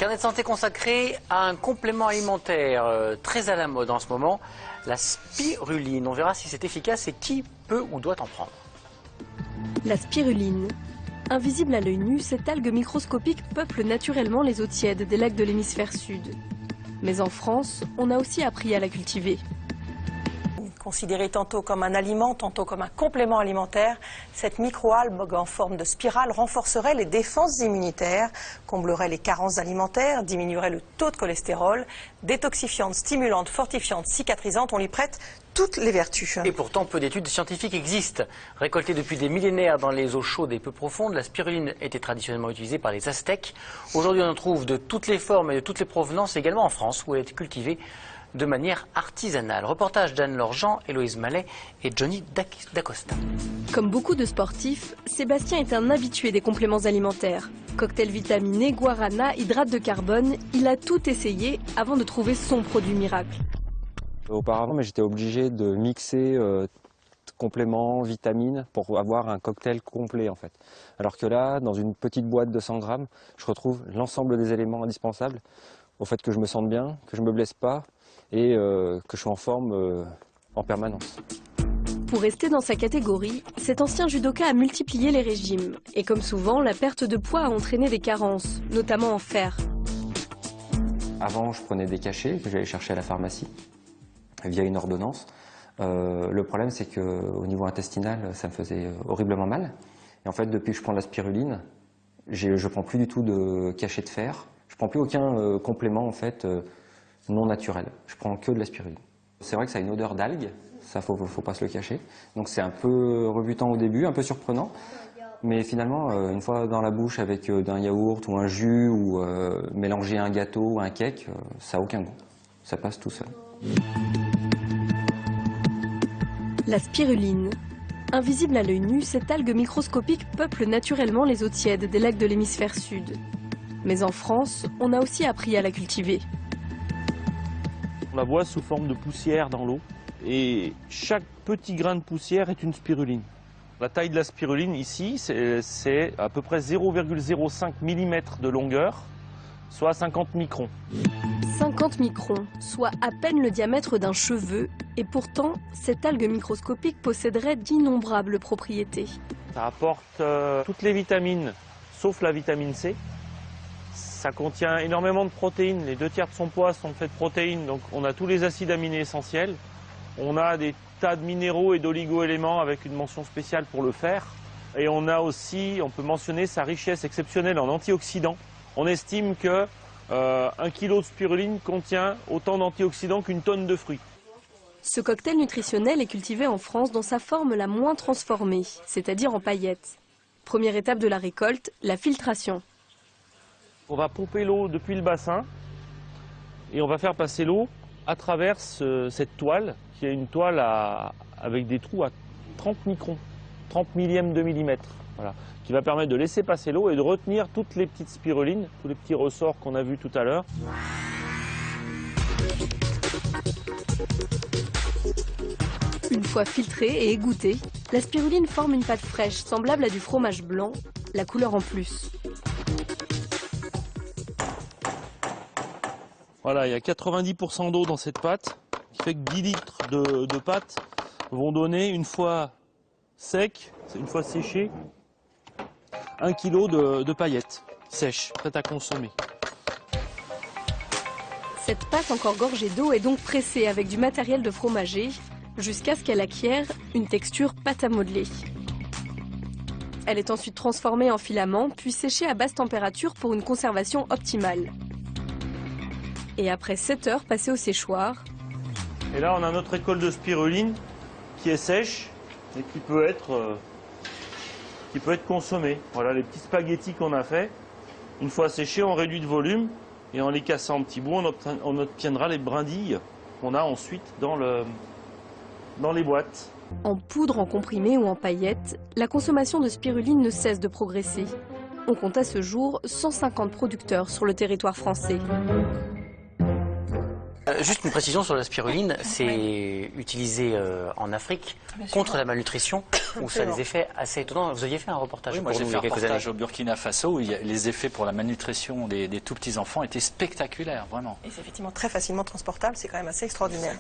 Carnet de santé consacré à un complément alimentaire très à la mode en ce moment, la spiruline. On verra si c'est efficace et qui peut ou doit en prendre. La spiruline. Invisible à l'œil nu, cette algue microscopique peuple naturellement les eaux tièdes des lacs de l'hémisphère sud. Mais en France, on a aussi appris à la cultiver. Considérée tantôt comme un aliment, tantôt comme un complément alimentaire, cette microalgue en forme de spirale renforcerait les défenses immunitaires, comblerait les carences alimentaires, diminuerait le taux de cholestérol, détoxifiante, stimulante, fortifiante, cicatrisante, on lui prête toutes les vertus. Et pourtant, peu d'études scientifiques existent. Récoltée depuis des millénaires dans les eaux chaudes et peu profondes, la spiruline était traditionnellement utilisée par les Aztèques. Aujourd'hui, on en trouve de toutes les formes et de toutes les provenances, également en France, où elle est cultivée de manière artisanale. Reportage d'Anne-Laure Jean, Héloïse Mallet et Johnny Dacosta. Comme beaucoup de sportifs, Sébastien est un habitué des compléments alimentaires. Cocktail vitaminé, guarana, hydrate de carbone, il a tout essayé avant de trouver son produit miracle. Auparavant, j'étais obligé de mixer compléments, vitamines pour avoir un cocktail complet en fait. Alors que là, dans une petite boîte de 100 grammes, je retrouve l'ensemble des éléments indispensables au fait que je me sente bien, que je ne me blesse pas et que je sois en forme en permanence. Pour rester dans sa catégorie, cet ancien judoka a multiplié les régimes. Et comme souvent, la perte de poids a entraîné des carences, notamment en fer. Avant, je prenais des cachets que j'allais chercher à la pharmacie via une ordonnance. Le problème, c'est qu'au niveau intestinal, ça me faisait horriblement mal. Et en fait, depuis que je prends de la spiruline, je ne prends plus du tout de cachet de fer. Je ne prends plus aucun complément en fait, non naturel. Je prends que de la spiruline. C'est vrai que ça a une odeur d'algue, ça faut pas se le cacher. Donc c'est un peu rebutant au début, un peu surprenant. Mais finalement, une fois dans la bouche avec d'un yaourt ou un jus ou mélanger un gâteau ou un cake, ça n'a aucun goût. Ça passe tout seul. La spiruline. Invisible à l'œil nu, cette algue microscopique peuple naturellement les eaux tièdes des lacs de l'hémisphère sud. Mais en France, on a aussi appris à la cultiver. On la voit sous forme de poussière dans l'eau et chaque petit grain de poussière est une spiruline. La taille de la spiruline ici, c'est à peu près 0,05 mm de longueur, soit 50 microns. 50 microns, soit à peine le diamètre d'un cheveu, et pourtant, cette algue microscopique posséderait d'innombrables propriétés. Ça apporte toutes les vitamines, sauf la vitamine C. Ça contient énormément de protéines, les 2/3 de son poids sont faits de protéines, donc on a tous les acides aminés essentiels. On a des tas de minéraux et d'oligo-éléments avec une mention spéciale pour le fer. Et on a aussi, on peut mentionner sa richesse exceptionnelle en antioxydants. On estime que 1 kg de spiruline contient autant d'antioxydants qu'une tonne de fruits. Ce cocktail nutritionnel est cultivé en France dans sa forme la moins transformée, c'est-à-dire en paillettes. Première étape de la récolte, la filtration. On va pomper l'eau depuis le bassin et on va faire passer l'eau à travers cette toile, qui est une toile avec des trous à 30 microns, 30 millièmes de millimètre, voilà, qui va permettre de laisser passer l'eau et de retenir toutes les petites spirulines, tous les petits ressorts qu'on a vus tout à l'heure. Une fois filtrée et égouttée, la spiruline forme une pâte fraîche semblable à du fromage blanc, la couleur en plus. Voilà, il y a 90% d'eau dans cette pâte, qui fait que 10 litres de pâte vont donner, une fois sec, une fois séché, 1 kg de paillettes sèches, prêtes à consommer. Cette pâte encore gorgée d'eau est donc pressée avec du matériel de fromager, jusqu'à ce qu'elle acquiert une texture pâte à modeler. Elle est ensuite transformée en filaments, puis séchée à basse température pour une conservation optimale. Et après 7 heures passées au séchoir. Et là, on a notre école de spiruline qui est sèche et qui peut être consommée. Voilà les petits spaghettis qu'on a fait. Une fois séchés, on réduit de volume et en les cassant en petits bouts, on obtiendra les brindilles qu'on a ensuite dans les boîtes. En poudre, en comprimé ou en paillettes, la consommation de spiruline ne cesse de progresser. On compte à ce jour 150 producteurs sur le territoire français. Juste une précision sur la spiruline, c'est utilisé en Afrique contre la malnutrition, où ça a des effets assez étonnants. Vous aviez fait un reportage moi pour j'ai nous fait il y un a quelques reportage années. au Burkina Faso où les effets pour la malnutrition des tout petits enfants étaient spectaculaires, vraiment. Et c'est effectivement très facilement transportable, c'est quand même assez extraordinaire.